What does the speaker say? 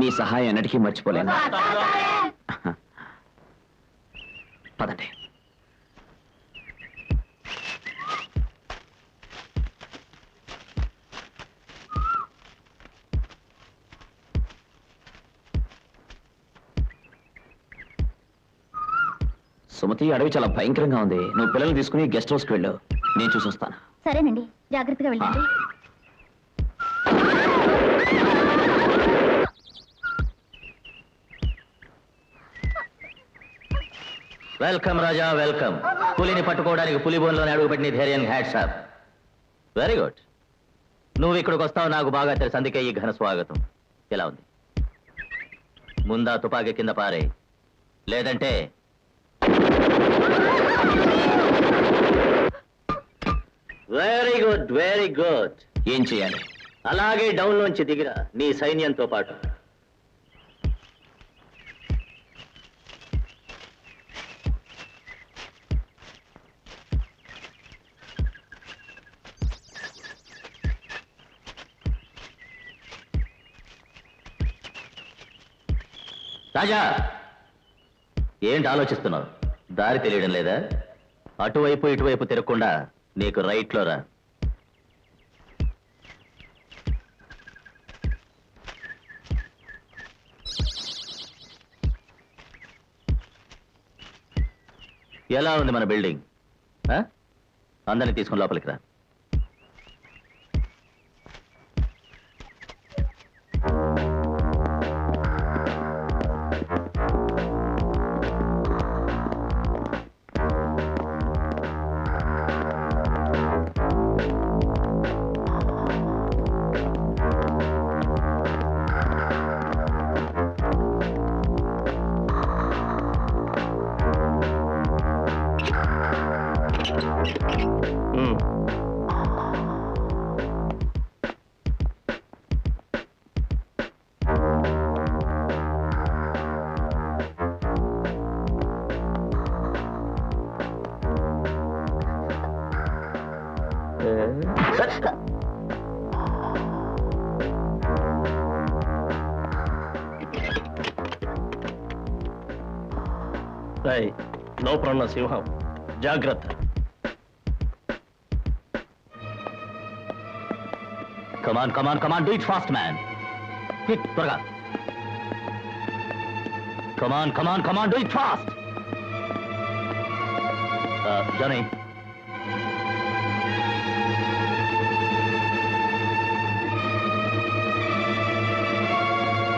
మీ సహాయం ఎన్నటికీ మర్చిపోలేను. పదండి. సుమతి, అడవి చాలా భయంకరంగా ఉంది. నువ్వు పిల్లల్ని తీసుకుని గెస్ట్ హౌస్కి వెళ్ళు, నేను చూసి వస్తాను. సరేనండి, జాగ్రత్తగా వెళ్ళండి. వెల్కమ్ రాజా, వెల్కమ్. పులిని పట్టుకోవడానికి పులిబోన్లోనే అడుగుపెట్టిన ధైర్యానికి హ్యాట్స్ ఆఫ్. Very good. నువ్వు ఇక్కడికి వస్తావు నాకు బాగా తెలుసు, అందుకే ఈ ఘన స్వాగతం. ఎలా ఉంది? ముందా తుపాకీ కింద పారే, లేదంటే వెరీ గుడ్, వెరీ గుడ్. ఏం చేయాలి? అలాగే డౌన్ లోంచి దిగిరా నీ సైన్యంతో పాటు. రాజా, ఏంటి ఆలోచిస్తున్నావు? దారి తెలియడం లేదా? అటువైపు ఇటువైపు తిరగకుండా నీకు రైట్లో రా. ఎలా ఉంది మన బిల్డింగ్? అందరినీ తీసుకుని లోపలికి రా. లోపల ఉన్న సింహం, జాగ్రత్త. Come on come on come on, do it fast man. Quick, త్వరగా. Come on come on come on, do it fast. Johnny,